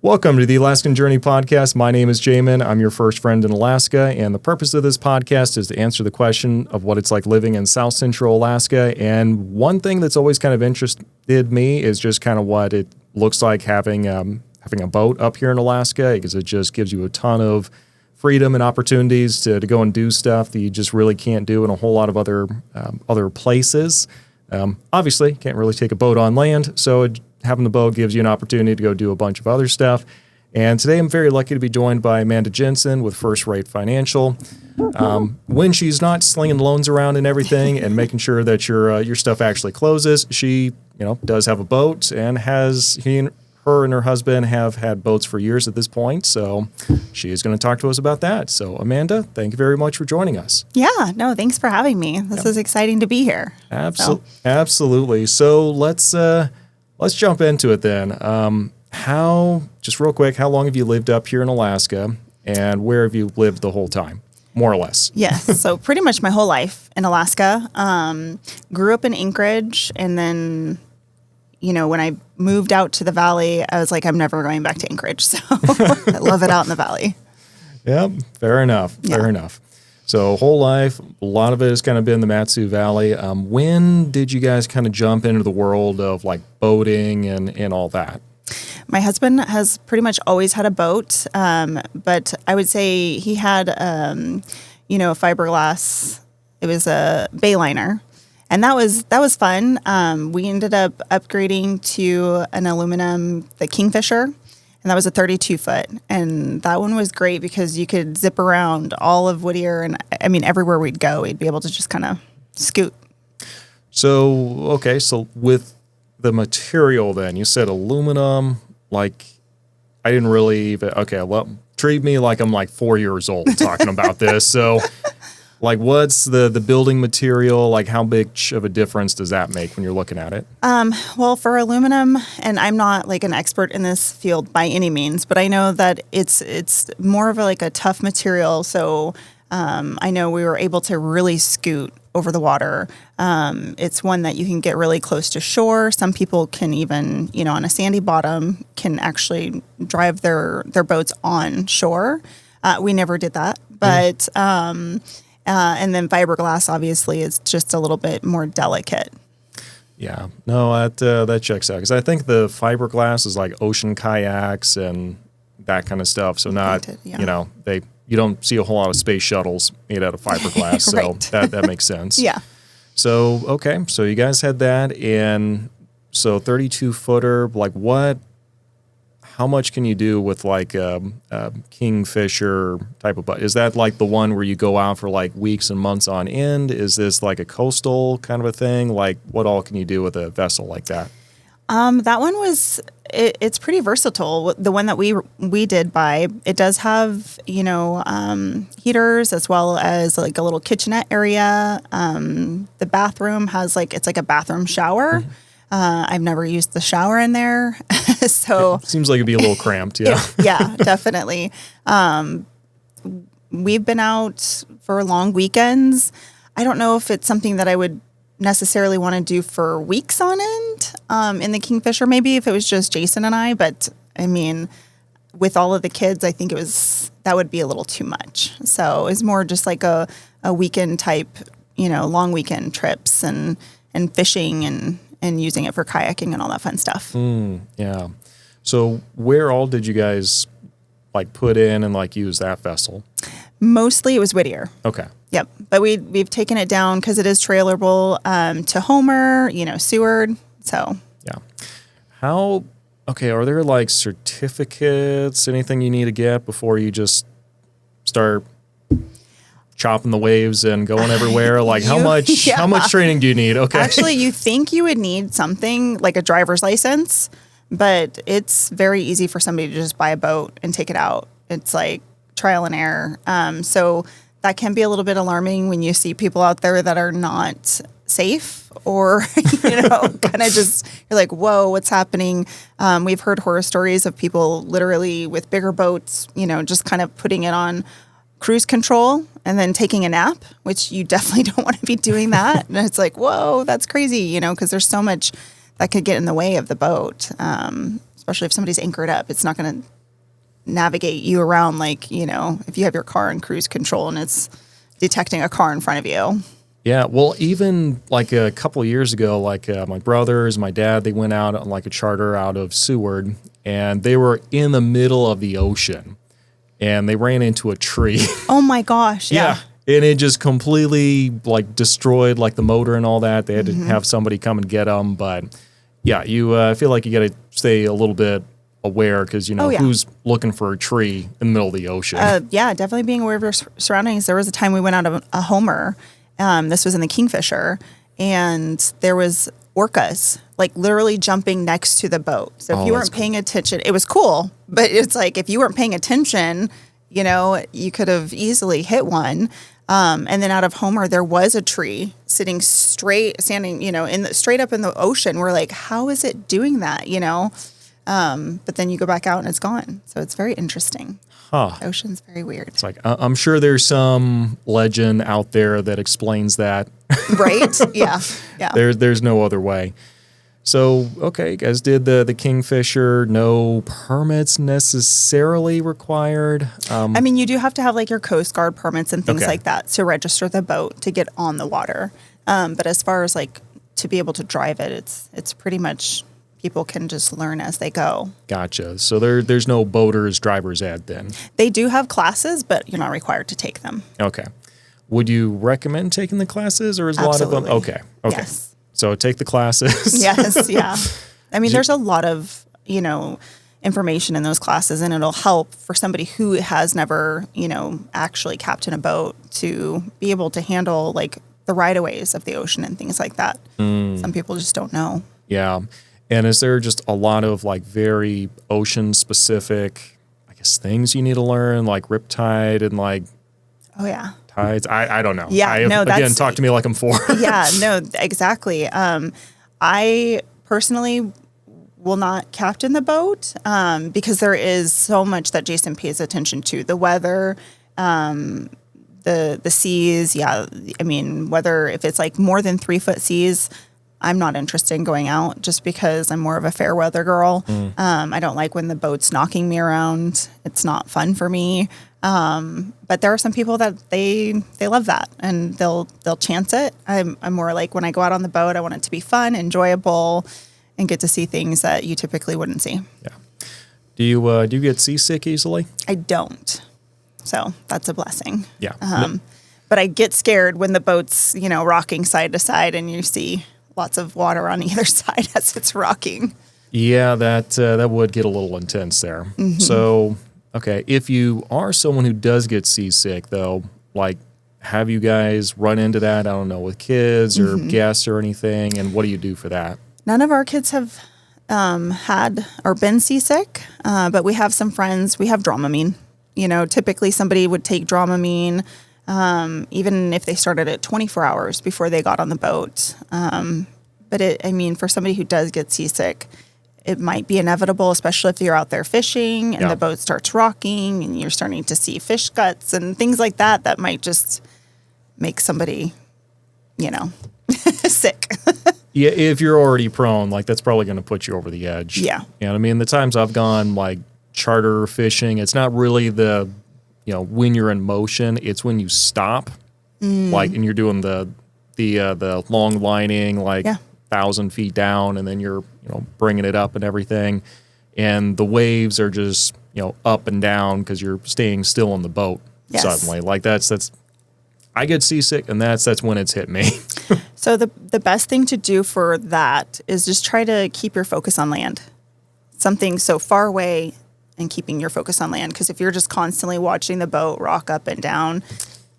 Welcome to the Alaskan Journey podcast. My name is Jamin. I'm your first friend in Alaska, and the purpose of this podcast is to answer the question of what it's like living in South Central Alaska. And one thing that's always kind of interested me is just kind of what it looks like having a boat up here in Alaska, because it just gives you a ton of freedom and opportunities to go and do stuff that you just really can't do in a whole lot of other places. Obviously, can't really take a boat on land, so having the boat gives you an opportunity to go do a bunch of other stuff. And today I'm very lucky to be joined by Amanda Jensen with First Rate Financial. When she's not slinging loans around and everything and making sure that your stuff actually closes, she does have a boat and her and her husband have had boats for years at this point. So she is going to talk to us about that. So Amanda, thank you very much for joining us. Yeah, no, thanks for having me. This is exciting to be here. Absolutely. So let's jump into it then. Just real quick, how long have you lived up here in Alaska, and where have you lived the whole time, more or less? Yes, so pretty much my whole life in Alaska. Grew up in Anchorage, and then, when I moved out to the valley, I was like, I'm never going back to Anchorage. So I love it out in the valley. Yep, fair enough. So whole life, a lot of it has kind of been the Matsu Valley. When did you guys kind of jump into the world of like boating and all that? My husband has pretty much always had a boat, but I would say he had, a fiberglass. It was a Bayliner, and that was fun. We ended up upgrading to an aluminum, the Kingfisher. And that was a 32-foot. And that one was great because you could zip around all of Whittier. And I mean, everywhere we'd go, we'd be able to just kind of scoot. So with the material then, you said aluminum, like I didn't really treat me like I'm like 4 years old talking about this. So like what's the building material? Like how big of a difference does that make when you're looking at it? Well, for aluminum, and I'm not like an expert in this field by any means, but I know that it's more of a tough material. So I know we were able to really scoot over the water. It's one that you can get really close to shore. Some people can even, on a sandy bottom, can actually drive their boats on shore. We never did that, but and then fiberglass, obviously, is just a little bit more delicate. Yeah, no, that checks out, because I think the fiberglass is like ocean kayaks and that kind of stuff. So you don't see a whole lot of space shuttles made out of fiberglass. Right. So that makes sense. Yeah. So, okay, so you guys had that, and so 32-footer, like how much can you do with like a Kingfisher type of boat? Is that like the one where you go out for like weeks and months on end? Is this like a coastal kind of a thing? Like what all can you do with a vessel like that? That one it's pretty versatile. The one that we did buy, it does have, heaters as well as like a little kitchenette area. The bathroom has it's like a bathroom shower. Mm-hmm. I've never used the shower in there. So it seems like it'd be a little cramped. Yeah. Yeah, definitely. We've been out for long weekends. I don't know if it's something that I would necessarily want to do for weeks on end in the Kingfisher, maybe if it was just Jason and I. But I mean, with all of the kids, I think that would be a little too much. So it's more just like a weekend type, long weekend trips and fishing and using it for kayaking and all that fun stuff. Yeah. So where all did you guys like put in and like use that vessel? Mostly it was Whittier. Okay. Yep. But we've taken it down because it is trailerable to Homer, Seward. So. Yeah. Are there like certificates, anything you need to get before you just start chopping the waves and going everywhere? Like how much training do you need? Okay. Actually, you think you would need something like a driver's license, but it's very easy for somebody to just buy a boat and take it out. It's like trial and error. So that can be a little bit alarming when you see people out there that are not safe or, kind of just, you're like, whoa, what's happening? We've heard horror stories of people literally with bigger boats, just kind of putting it on cruise control and then taking a nap, which you definitely don't want to be doing that. And it's like, whoa, that's crazy, because there's so much that could get in the way of the boat, especially if somebody's anchored up. It's not going to navigate you around, like, if you have your car in cruise control and it's detecting a car in front of you. Yeah, well, even like a couple of years ago, like my brothers, my dad, they went out on like a charter out of Seward, and they were in the middle of the ocean, and they ran into a tree. Oh my gosh! Yeah. And it just completely like destroyed like the motor and all that. They had to have somebody come and get them, but yeah, you feel like you got to stay a little bit aware because who's looking for a tree in the middle of the ocean. Yeah, definitely being aware of your surroundings. There was a time we went out of a Homer. This was in the Kingfisher, and there was orcas like literally jumping next to the boat. So if you weren't paying attention, it was cool, but it's like if you weren't paying attention, you could have easily hit one. And then out of Homer, there was a tree standing, straight up in the ocean. We're like, how is it doing that? But then you go back out and it's gone. So it's very interesting. Huh. The ocean's very weird. It's like, I'm sure there's some legend out there that explains that. Right? Yeah. Yeah. There's no other way. So, okay, you guys did the Kingfisher, no permits necessarily required. I mean, you do have to have like your Coast Guard permits and things like that to register the boat to get on the water. But as far as like to be able to drive it, it's pretty much people can just learn as they go. Gotcha. So there's no boater's driver's ed then? They do have classes, but you're not required to take them. Okay. Would you recommend taking the classes, or is a lot of them? Okay. Yes. So take the classes. Yes. Yeah. I mean, there's a lot of, information in those classes, and it'll help for somebody who has never, actually captained a boat to be able to handle like the right-of-ways of the ocean and things like that. Some people just don't know. Yeah. And is there just a lot of like very ocean specific, I guess, things you need to learn, like riptide and like tides? I don't know. Yeah. Again, talk to me like I'm four. Yeah, no, exactly. I personally will not captain the boat because there is so much that Jason pays attention to. The weather, the seas. Yeah. I mean, if it's like more than 3-foot seas, I'm not interested in going out just because I'm more of a fair weather girl. I don't like when the boat's knocking me around. It's not fun for me. But there are some people that they love that and they'll chance it. I'm more like when I go out on the boat, I want it to be fun, enjoyable, and get to see things that you typically wouldn't see. Yeah. Do you get seasick easily? I don't. So that's a blessing. Yeah. But I get scared when the boat's, rocking side to side and you see lots of water on either side as it's rocking. Yeah, that would get a little intense there. So, okay, if you are someone who does get seasick, though, like, have you guys run into that, I don't know, with kids or guests or anything, and what do you do for that? None of our kids have had or been seasick, but we have some friends. We have Dramamine. Typically somebody would take Dramamine, even if they started at 24 hours before they got on the boat. But for somebody who does get seasick, it might be inevitable, especially if you're out there fishing and the boat starts rocking and you're starting to see fish guts and things like that. That might just make somebody, sick. Yeah, if you're already prone, like that's probably going to put you over the edge. Yeah. The times I've gone like charter fishing, it's not really the, when you're in motion, it's when you stop, like, and you're doing the long lining, like 1,000 feet down, and then you're, bringing it up and everything. And the waves are just, up and down because you're staying still on the boat suddenly. Like that's, I get seasick, and that's when it's hit me. So the best thing to do for that is just try to keep your focus on land. Something so far away and keeping your focus on land. Because if you're just constantly watching the boat rock up and down,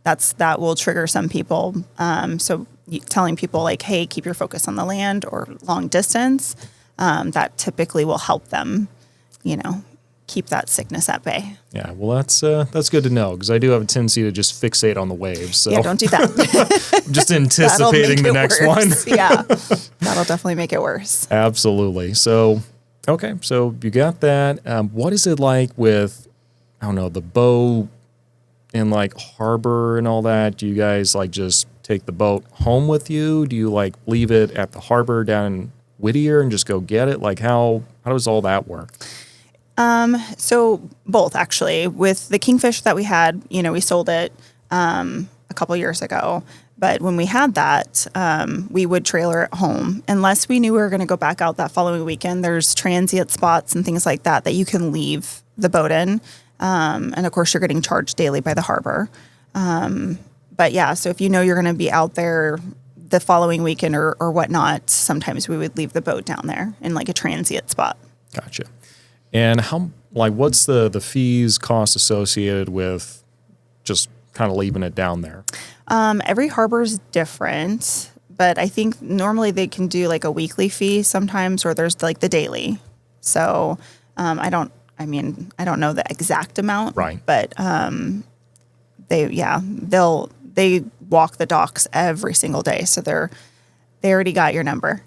that will trigger some people. So telling people like, hey, keep your focus on the land or long distance, that typically will help them, keep that sickness at bay. Yeah, well, that's good to know because I do have a tendency to just fixate on the waves. So yeah, don't do that. I'm just anticipating the next one. Yeah, that'll definitely make it worse. Absolutely. So, okay, so you got that. What is it like with, I don't know, the boat and like harbor and all that? Do you guys like just take the boat home with you? Do you like leave it at the harbor down in Whittier and just go get it? Like how does all that work? So both actually. With the Kingfish that we had, we sold it a couple years ago. But when we had that, we would trailer it home unless we knew we were going to go back out that following weekend. There's transient spots and things like that you can leave the boat in. And of course, you're getting charged daily by the harbor. But yeah, so if you're going to be out there the following weekend or whatnot, sometimes we would leave the boat down there in like a transient spot. Gotcha. And what's the fees, costs associated with just kind of leaving it down there? Every harbor's different, but I think normally they can do like a weekly fee sometimes, or there's like the daily. So I don't know the exact amount, right? But they walk the docks every single day, so they already got your number.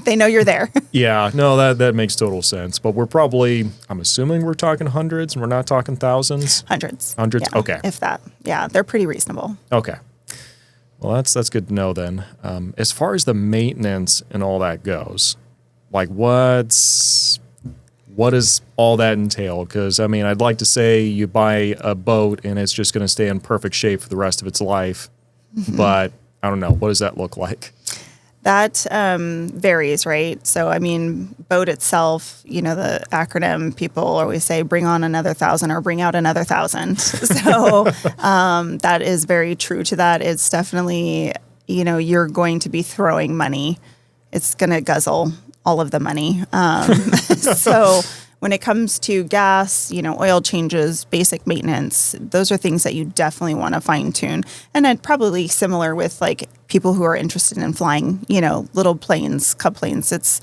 They know you're there. Yeah, no, that makes total sense. But I'm assuming we're talking hundreds and we're not talking thousands? Hundreds. Hundreds? Yeah, okay. If that. Yeah, they're pretty reasonable. Okay. Well, that's good to know then. As far as the maintenance and all that goes, like what does all that entail? Because, I'd like to say you buy a boat and it's just going to stay in perfect shape for the rest of its life. Mm-hmm. But I don't know. What does that look like? That varies, right? So, boat itself, the acronym people always say, bring on another 1,000 or bring out another 1,000. So that is very true to that. It's definitely, you're going to be throwing money. It's going to guzzle all of the money. So when it comes to gas, oil changes, basic maintenance, those are things that you definitely want to fine tune. And then probably similar with like people who are interested in flying, little planes, cub planes. It's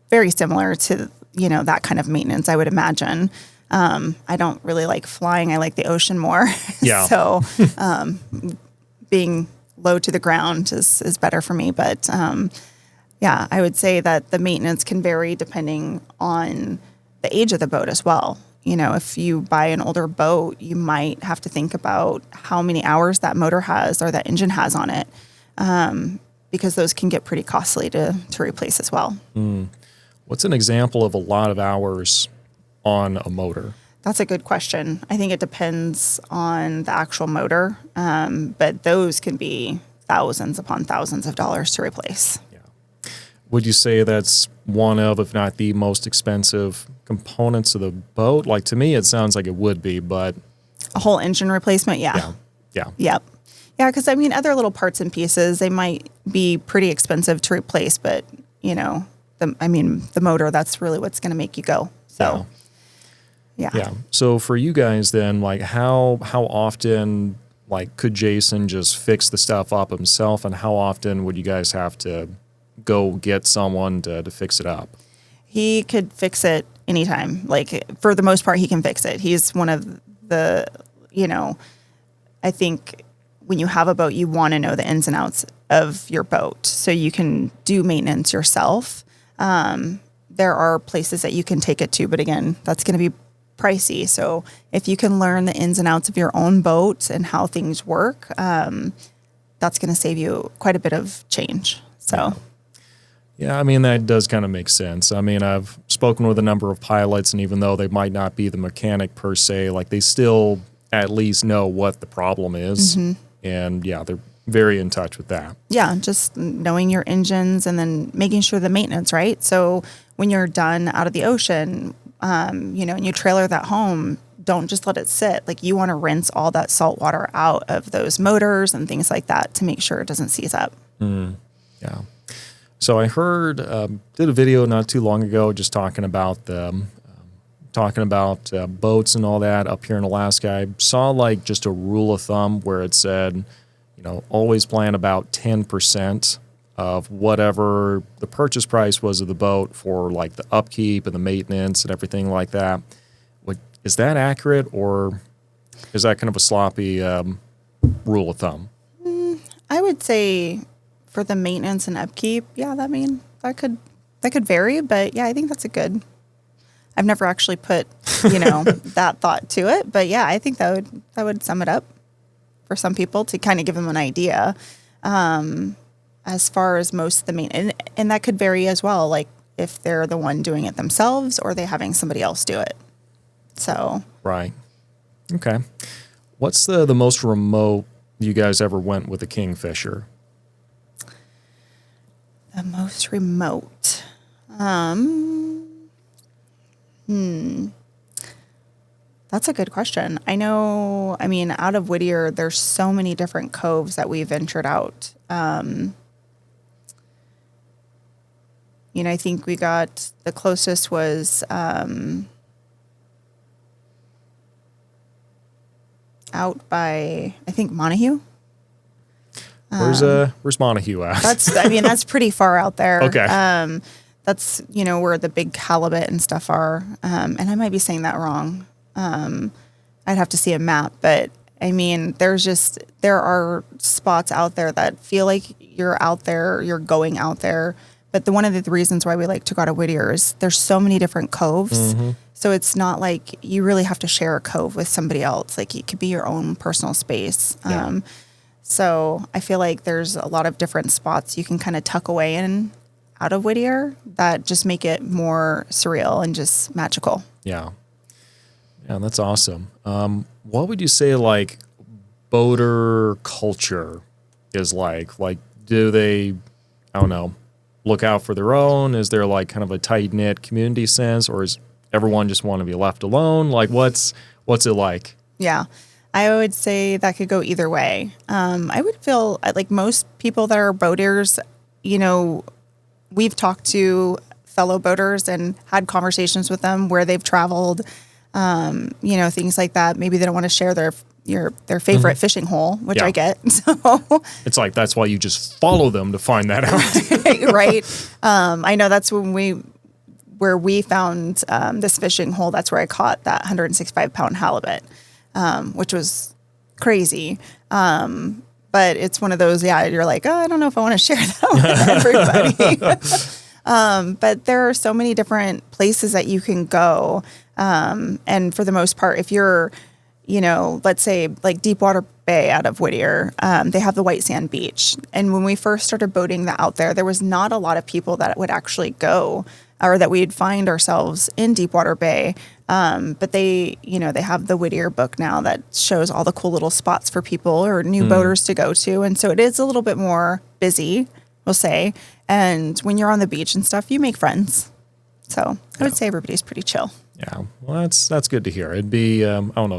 very similar to, that kind of maintenance, I would imagine. I don't really like flying. I like the ocean more. Yeah. So being low to the ground is better for me. But yeah, I would say that the maintenance can vary depending on the age of the boat as well. If you buy an older boat, you might have to think about how many hours that motor has or that engine has on it, because those can get pretty costly to replace as well. What's an example of a lot of hours on a motor? That's a good question. I think it depends on the actual motor, but those can be thousands upon thousands of dollars to replace. Yeah. Would you say that's one of, if not the most expensive components of the boat? Like, to me, it sounds like it would be, but a whole engine replacement, yeah. Yeah. Yep. Yeah, because other little parts and pieces, they might be pretty expensive to replace, but the motor, that's really what's going to make you go. So, yeah. So for you guys then, like how often, like, could Jason just fix the stuff up himself, and how often would you guys have to go get someone to fix it up? He could fix it anytime. Like, for the most part, he can fix it. He's one of the, I think when you have a boat, you want to know the ins and outs of your boat so you can do maintenance yourself. There are places that you can take it to, but again, that's going to be pricey. So if you can learn the ins and outs of your own boat and how things work, that's going to save you quite a bit of change. So. Yeah, that does kind of make sense. I've spoken with a number of pilots, and even though they might not be the mechanic per se, like, they still at least know what the problem is. Mm-hmm. And they're very in touch with that. Yeah, just knowing your engines and then making sure the maintenance, right? So when you're done out of the ocean, and you trailer that home, don't just let it sit. Like, you want to rinse all that salt water out of those motors and things like that to make sure it doesn't seize up. Yeah. So I heard, did a video not too long ago just talking about boats and all that up here in Alaska. I saw like just a rule of thumb where it said, always plan about 10% of whatever the purchase price was of the boat for like the upkeep and the maintenance and everything like that. Is that accurate, or is that kind of a sloppy rule of thumb? I would say for the maintenance and upkeep, that could vary, but I think that's a good. I've never actually put, that thought to it, but I think that would sum it up for some people to kind of give them an idea. As far as most of the maintenance, and that could vary as well. Like, if they're the one doing it themselves or they having somebody else do it. So. Right. Okay. What's the most remote you guys ever went with a kingfisher? The most remote. That's a good question. I mean, out of Whittier, there's so many different coves that we ventured out. I think we got the closest was out by, I think, Montague. Where's Montague at? That's pretty far out there. Okay. That's, where the big halibut and stuff are. And I might be saying that wrong. I'd have to see a map, but I mean, there are spots out there that feel like you're out there, you're going out there. But one of the reasons why we like to go to Whittier is there's so many different coves. Mm-hmm. So it's not like you really have to share a cove with somebody else. Like it could be your own personal space. Yeah. So I feel like there's a lot of different spots you can kind of tuck away in out of Whittier that just make it more surreal and just magical. Yeah. Yeah, that's awesome. What would you say like boater culture is like? Like, do they, I don't know, look out for their own? Is there like kind of a tight-knit community sense, or is everyone just want to be left alone? Like, what's it like? Yeah, I would say that could go either way. I would feel like most people that are boaters, we've talked to fellow boaters and had conversations with them where they've traveled, things like that. Maybe they don't want to share their favorite mm-hmm. fishing hole, which I get. So it's like, that's why you just follow them to find that out. Right. I know that's where we found this fishing hole. That's where I caught that 165-pound halibut, which was crazy. But it's one of those, you're like, I don't know if I want to share that with everybody. But there are so many different places that you can go. And for the most part, if you're, let's say like Deepwater Bay out of Whittier, they have the white sand beach. And when we first started boating out there was not a lot of people that would actually go or that we'd find ourselves in Deepwater Bay. But they have the Whittier book now that shows all the cool little spots for people or new boaters to go to. And so it is a little bit more busy, we'll say. And when you're on the beach and stuff, you make friends. So I would say everybody's pretty chill. Yeah, well, that's good to hear. It'd be,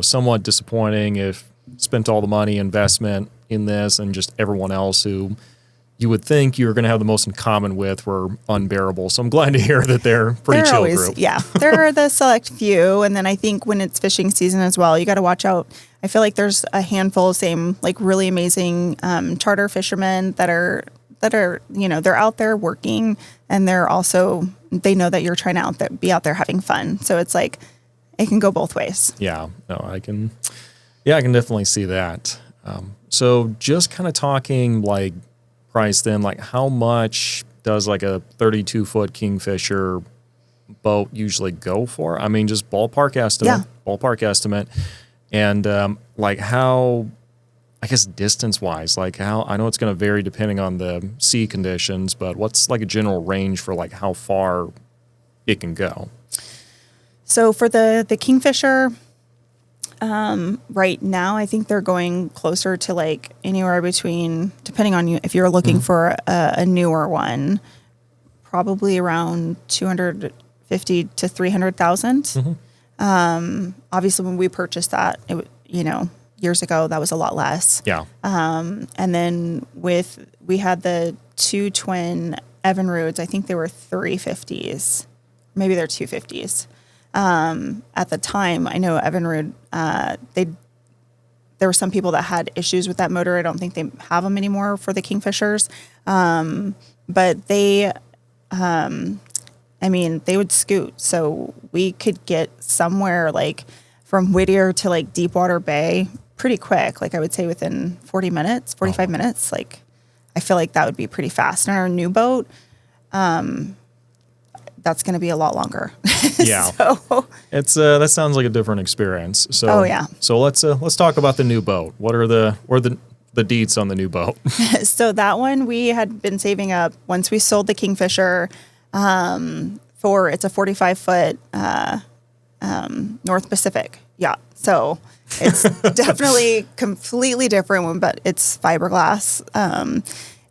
somewhat disappointing if spent all the money investment in this and just everyone else who you would think you were going to have the most in common with were unbearable. So I'm glad to hear that they're pretty chill group. Yeah, they're the select few. And then I think when it's fishing season as well, you got to watch out. I feel like there's a handful of like really amazing charter fishermen that are they're out there working, and they know that you're trying to be out there having fun. So it's like, it can go both ways. Yeah, no, I can definitely see that. So just kind of talking like price then, like how much does like a 32-foot Kingfisher boat usually go for? I mean, just ballpark estimate. And like how, I guess distance-wise, like how, I know it's going to vary depending on the sea conditions, but what's like a general range for like how far it can go? So for the Kingfisher, right now, I think they're going closer to like anywhere between, depending on you, if you're looking for a newer one, probably around 250 to 300,000. Obviously, when we purchased that, years ago, that was a lot less. Yeah. And then we had the two twin Evinrudes. I think they were 350s. Maybe they're 250s. At the time, I know Evinrude, there were some people that had issues with that motor. I don't think they have them anymore for the Kingfishers. But they would scoot. So we could get somewhere like from Whittier to like Deepwater Bay pretty quick. Like I would say within 45 minutes. Like I feel like that would be pretty fast. And our new boat, that's going to be a lot longer. Yeah. So it's that sounds like a different experience. So So let's talk about the new boat. What are the deets on the new boat? So that one we had been saving up. Once we sold the Kingfisher, It's a 45-foot North Pacific yacht. So it's definitely completely different, but it's fiberglass.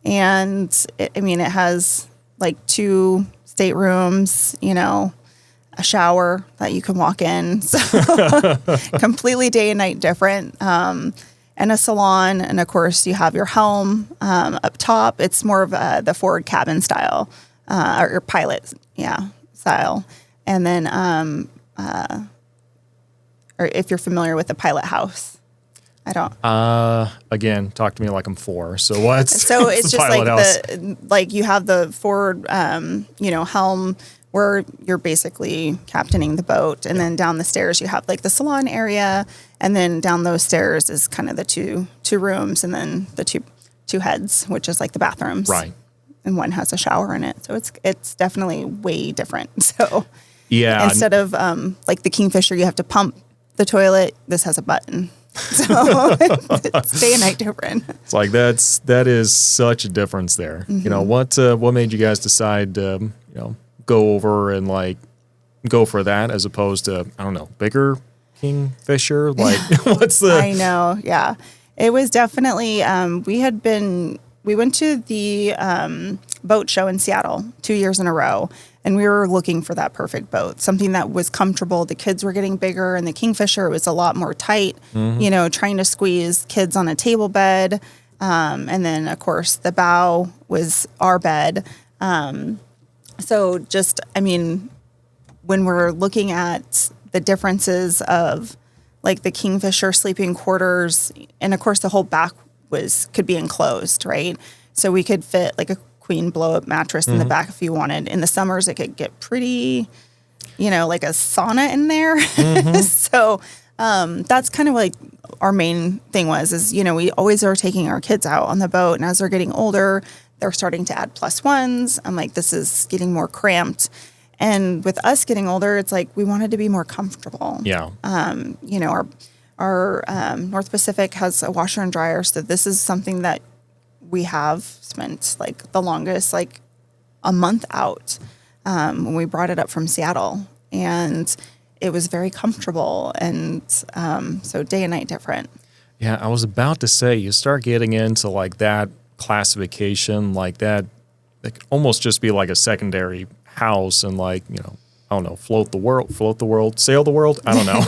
And it has like 2 staterooms, a shower that you can walk in. So completely day and night different. And a salon. And of course you have your helm, up top. It's more of the forward cabin style, or pilot, style. And then, or if you're familiar with the pilot house. I don't. Again, talk to me like I'm 4. So what's so it's the just pilot like house? you have the forward, helm where you're basically captaining the boat, and then down the stairs you have like the salon area, and then down those stairs is kind of the two rooms, and then the two heads, which is like the bathrooms, Right? And one has a shower in it, so it's definitely way different. So Yeah. instead of like the Kingfisher, you have to pump the toilet. This has a button. So it's day and night different. It's like that is such a difference there. What made you guys decide to go over and like go for that as opposed to, I don't know, bigger Kingfisher? Like what's the I know, yeah. It was definitely we went to the boat show in Seattle 2 years in a row, and we were looking for that perfect boat, something that was comfortable. The kids were getting bigger, and the Kingfisher was a lot more tight, trying to squeeze kids on a table bed. And then, of course, the bow was our bed. So just, when we're looking at the differences of like the Kingfisher sleeping quarters, and of course the whole back could be enclosed, right? So we could fit like a queen blow-up mattress in the back if you wanted. In the summers, it could get pretty, like a sauna in there. So that's kind of like our main thing is we always are taking our kids out on the boat, and as they're getting older, they're starting to add +1s. I'm like, this is getting more cramped. And with us getting older, it's like we wanted to be more comfortable. Yeah. Our North Pacific has a washer and dryer, so this is something that we have spent like the longest, like a month out, when we brought it up from Seattle, and it was very comfortable, and so day and night different. Yeah, I was about to say, you start getting into like that classification, like that, it could almost just be like a secondary house, and like, I don't know, float the world, sail the world. I don't know.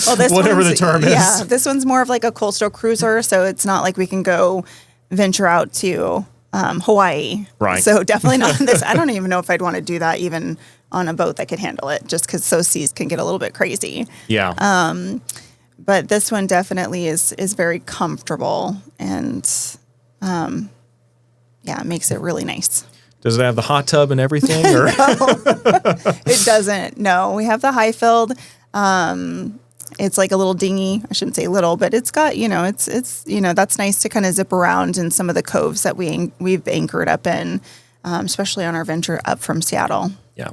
Well, whatever the term is. Yeah, this one's more of like a coastal cruiser, so it's not like we can go venture out to Hawaii. Right. So definitely not this. I don't even know if I'd want to do that even on a boat that could handle it, just because those seas can get a little bit crazy. Yeah. But this one definitely is very comfortable, and it makes it really nice. Does it have the hot tub and everything? Or? It doesn't. No, we have the high filled. It's like a little dinghy. I shouldn't say little, but it's got, it's that's nice to kind of zip around in some of the coves that we've anchored up in, especially on our venture up from Seattle. Yeah.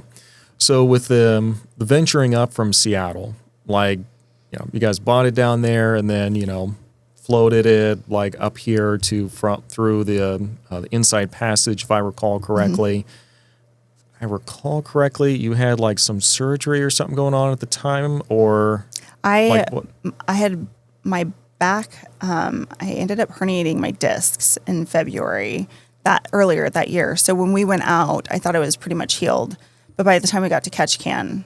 So with the venturing up from Seattle, like, you guys bought it down there and then, floated it like up here through the inside passage, if I recall correctly. You had like some surgery or something going on at the time, or I had my back. I ended up herniating my discs in February earlier that year. So when we went out, I thought it was pretty much healed, but by the time we got to Ketchikan,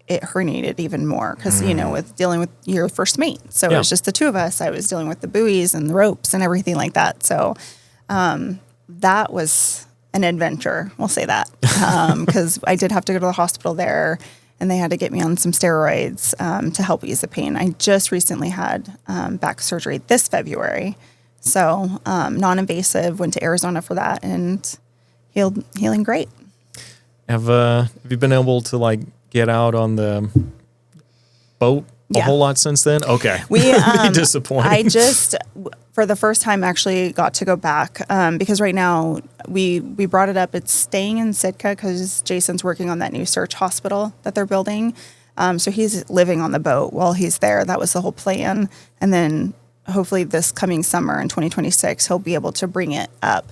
it herniated even more because, with dealing with your first mate. So It was just the two of us. I was dealing with the buoys and the ropes and everything like that. So that was an adventure. We'll say that because I did have to go to the hospital there, and they had to get me on some steroids to help ease the pain. I just recently had back surgery this February. So non-invasive, went to Arizona for that, and healing great. Have you been able to like get out on the boat a whole lot since then? Okay. We disappointing. I just, for the first time, actually got to go back because right now we brought it up. It's staying in Sitka because Jason's working on that new search hospital that they're building. So he's living on the boat while he's there. That was the whole plan. And then hopefully this coming summer in 2026, he'll be able to bring it up.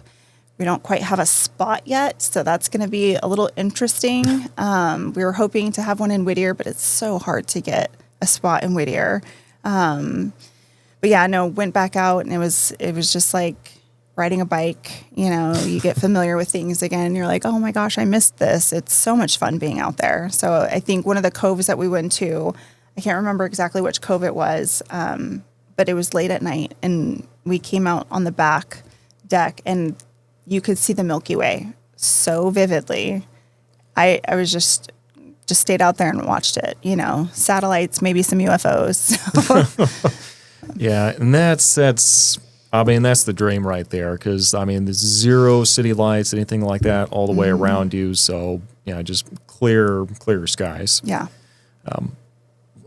We don't quite have a spot yet, so that's going to be a little interesting. We were hoping to have one in Whittier, but it's so hard to get a spot in Whittier. But yeah, no, went back out, and it was just like riding a bike. You know, you get familiar with things again. You're like, oh my gosh, I missed this. It's so much fun being out there. So I think one of the coves that we went to, I can't remember exactly which cove it was, but it was late at night, and we came out on the back deck, and you could see the Milky Way so vividly. I was just stayed out there and watched it, you know, satellites, maybe some UFOs. Yeah. And that's the dream right there. Cause there's zero city lights, anything like that all the way around you. So yeah, just clear skies. Yeah.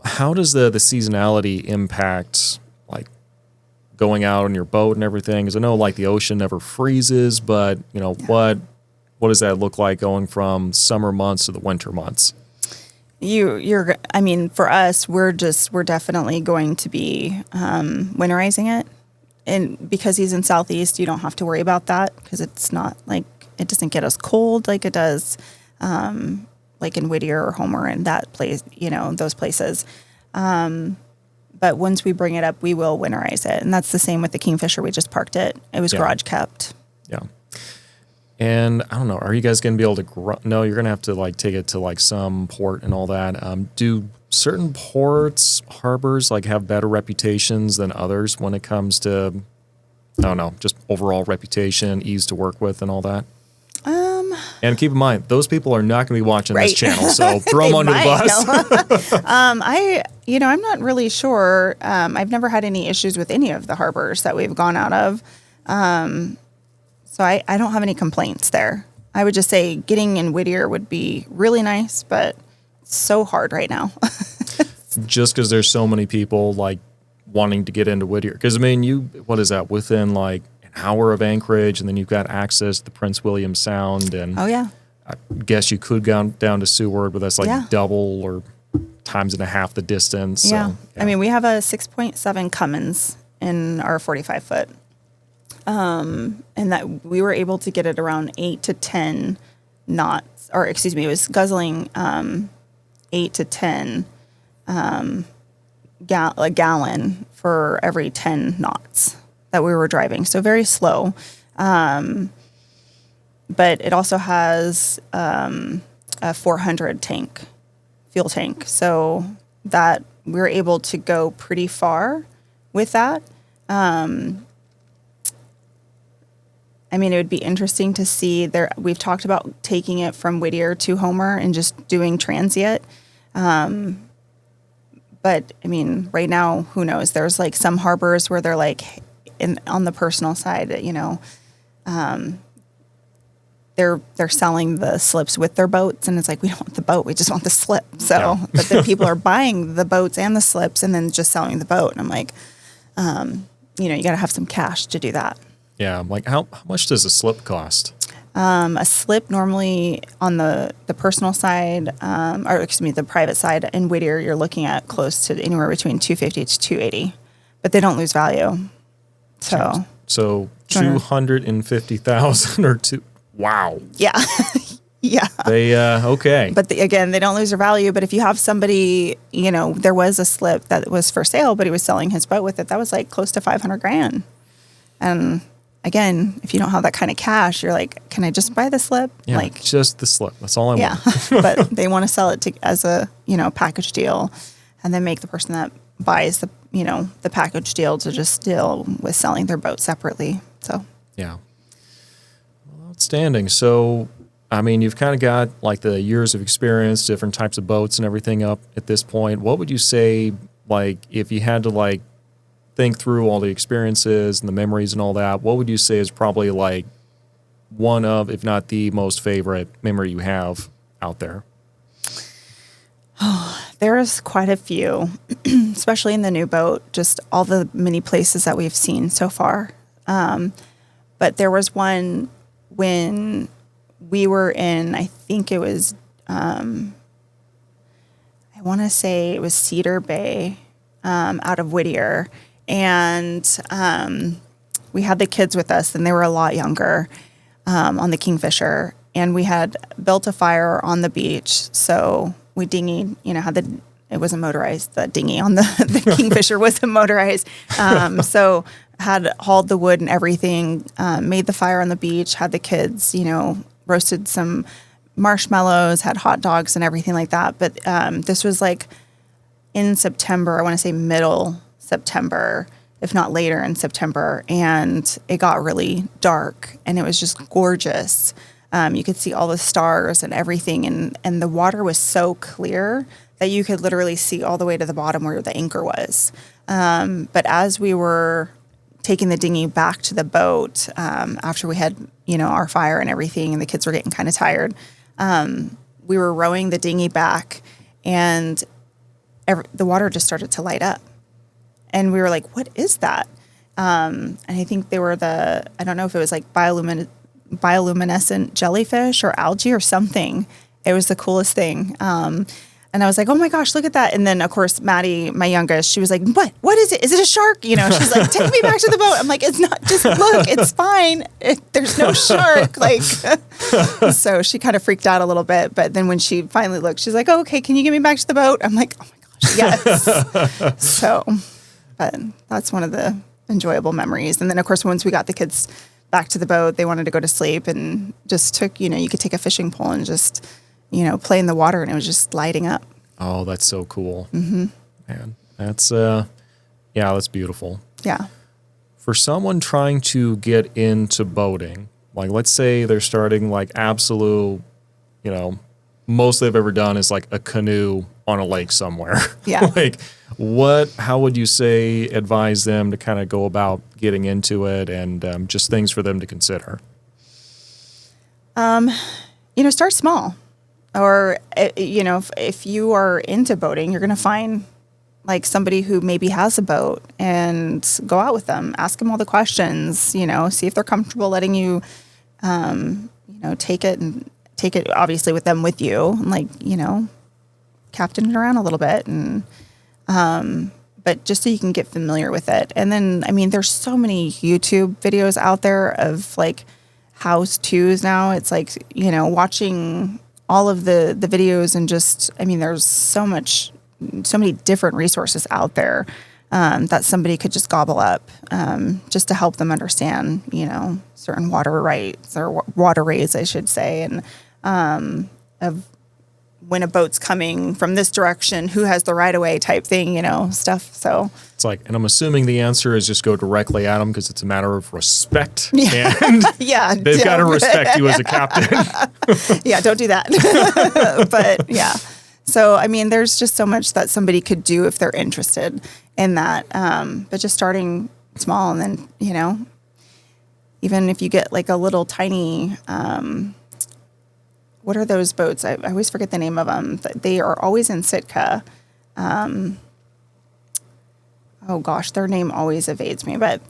How does the seasonality impact like going out on your boat and everything? Because I know like the ocean never freezes, but you know, what does that look like going from summer months to the winter months? For us, we're definitely going to be winterizing it. And because he's in Southeast, you don't have to worry about that because it's not like, it doesn't get as cold like it does like in Whittier or Homer and that place, you know, those places. But once we bring it up, we will winterize it. And that's the same with the Kingfisher. We just parked it. It was garage kept. Yeah. And I don't know, are you guys going to be able to no, you're going to have to like take it to like some port and all that. Do certain ports, harbors like have better reputations than others when it comes to, I don't know, just overall reputation, ease to work with and all that? And keep in mind, those people are not going to be watching this channel, so throw them under the bus. No. I'm not really sure. I've never had any issues with any of the harbors that we've gone out of. So I don't have any complaints there. I would just say getting in Whittier would be really nice, but it's so hard right now. Just because there's so many people like wanting to get into Whittier. Because what is that, within like an hour of Anchorage, and then you've got access to the Prince William Sound, and oh yeah, I guess you could go down to Seward, but that's like double or times and a half the distance. Yeah. So, yeah. We have a 6.7 Cummins in our 45 foot. And that we were able to get it around 8 to 10 knots, or excuse me, it was guzzling 8 to 10 a gallon for every 10 knots that we were driving. So very slow. But it also has a 400 fuel tank. So that we were able to go pretty far with that. It would be interesting to see there. We've talked about taking it from Whittier to Homer and just doing transient. But right now, who knows? There's like some harbors where they're like on the personal side, you know, they're selling the slips with their boats, and it's like, we don't want the boat, we just want the slip. So, but then people are buying the boats and the slips and then just selling the boat. And I'm like, you got to have some cash to do that. Yeah, like how much does a slip cost? A slip normally on the personal side, the private side in Whittier, you're looking at close to anywhere between $250 to $280, but they don't lose value. So 250,000 or two. Wow. Yeah. Yeah. They okay. But again, they don't lose their value. But if you have somebody, there was a slip that was for sale, but he was selling his boat with it. That was like close to $500,000. And again, if you don't have that kind of cash, you're like, can I just buy the slip? Yeah, like just the slip. That's all I want. Yeah. But they want to sell it as a, package deal, and then make the person that buys the package deal to just deal with selling their boat separately. So, yeah. Well, outstanding. So, you've kind of got like the years of experience, different types of boats and everything up at this point. What would you say, like, if you had to like think through all the experiences and the memories and all that, what would you say is probably like one of, if not the most favorite memory you have out there? Oh, there's quite a few, especially in the new boat, just all the many places that we've seen so far. But there was one when we were in, I think it was, I want to say it was Cedar Bay, out of Whittier. And we had the kids with us, and they were a lot younger. on the Kingfisher, and we had built a fire on the beach. So we dinghied, it wasn't motorized. The dinghy on the Kingfisher wasn't motorized. So had hauled the wood and everything, made the fire on the beach, had the kids, roasted some marshmallows, had hot dogs and everything like that. But this was like in September, I want to say middle September, if not later in September. And it got really dark and it was just gorgeous. You could see all the stars and everything. And the water was so clear that you could literally see all the way to the bottom where the anchor was. But as we were taking the dinghy back to the boat, after we had, our fire and everything, and the kids were getting kind of tired, we were rowing the dinghy back, and the water just started to light up. And we were like, what is that? And I think they were I don't know if it was like bioluminescent jellyfish or algae or something. It was the coolest thing. And I was like, oh my gosh, look at that. And then, of course, Maddie, my youngest, she was like, what is it? Is it a shark? She's like, take me back to the boat. I'm like, it's not, just look, it's fine. There's no shark. So she kind of freaked out a little bit. But then when she finally looked, she's like, oh, okay, can you get me back to the boat? I'm like, oh my gosh, yes. So, but that's one of the enjoyable memories. And then, of course, once we got the kids back to the boat, they wanted to go to sleep and just took, you could take a fishing pole and just, play in the water, and it was just lighting up. Oh, that's so cool. Mm-hmm. Man, that's beautiful. Yeah. For someone trying to get into boating, like let's say they're starting like absolute, most they've ever done is like a canoe on a lake somewhere. Yeah. How would you say advise them to kind of go about getting into it, and just things for them to consider? Start small. Or, if you are into boating, you're going to find like somebody who maybe has a boat and go out with them, ask them all the questions, see if they're comfortable letting you, take it obviously with them with you, and captain it around a little bit. And, but just so you can get familiar with it. And then, there's so many YouTube videos out there of like how-tos now. It's like, watching all of the videos, and just, there's so many different resources out there that somebody could just gobble up just to help them understand, certain water rights or waterways, I should say, and of when a boat's coming from this direction, who has the right of way type thing, stuff. So it's like, and I'm assuming the answer is just go directly at them because it's a matter of respect. Yeah. And yeah, they've got to respect you as a captain. Yeah, don't do that. But yeah. So, there's just so much that somebody could do if they're interested in that. But just starting small, and then, even if you get like a little tiny, what are those boats? I always forget the name of them. They are always in Sitka. Oh gosh, their name always evades me. But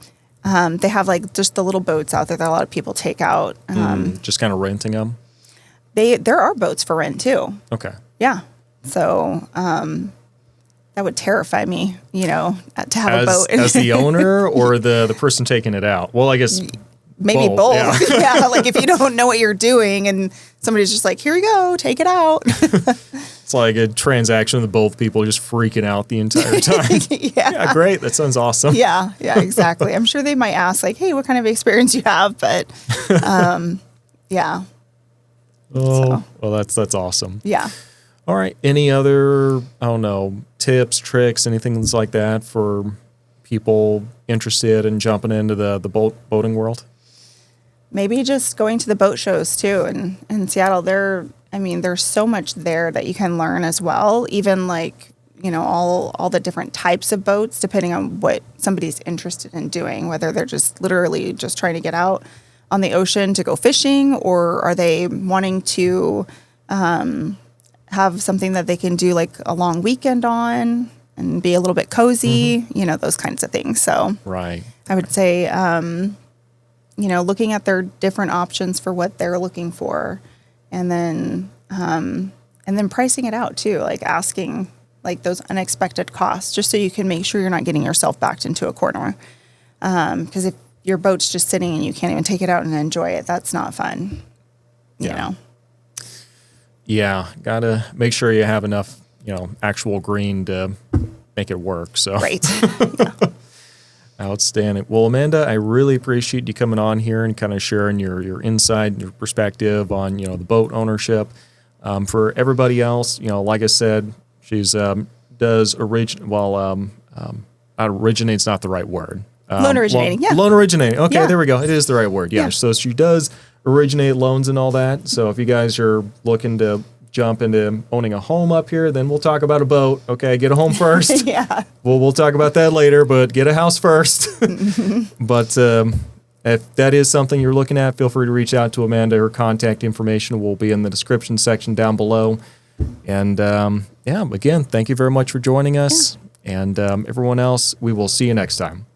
they have like just the little boats out there that a lot of people take out. Just kind of renting them? There are boats for rent too. Okay. Yeah. So that would terrify me, to have a boat. As the owner or the person taking it out? Well, I guess... Maybe both. Yeah. Yeah, like if you don't know what you're doing and somebody's just like, here you go, take it out. It's like a transaction with both people just freaking out the entire time. Yeah, great. That sounds awesome. Yeah, exactly. I'm sure they might ask like, hey, what kind of experience you have? But yeah. Oh, well, that's awesome. Yeah. All right. Any other, tips, tricks, anything like that for people interested in jumping into the boating world? Maybe just going to the boat shows too. And in Seattle, there's so much there that you can learn as well. Even like, all the different types of boats, depending on what somebody's interested in doing, whether they're just literally just trying to get out on the ocean to go fishing, or are they wanting to have something that they can do like a long weekend on and be a little bit cozy, those kinds of things. So right. I would say, looking at their different options for what they're looking for, and then pricing it out too, like asking like those unexpected costs, just so you can make sure you're not getting yourself backed into a corner. Because your boat's just sitting and you can't even take it out and enjoy it, that's not fun. You Yeah. know? Yeah. Gotta make sure you have enough, actual green to make it work. So Right. outstanding. Well, Amanda, I really appreciate you coming on here and kind of sharing your insight, your perspective on, the boat ownership. For everybody else, like I said, she's originate's not the right word. Loan originating, yeah. Loan originating. Okay, Yeah. there we go. It is the right word. Yeah. Yeah. So she does originate loans and all that. So if you guys are looking to jump into owning a home up here, then we'll talk about a boat. Okay, get a home first. Yeah. We'll talk about that later, but get a house first. But if that is something you're looking at, feel free to reach out to Amanda. Her contact information will be in the description section down below. And again, thank you very much for joining us. And everyone else, we will see you next time.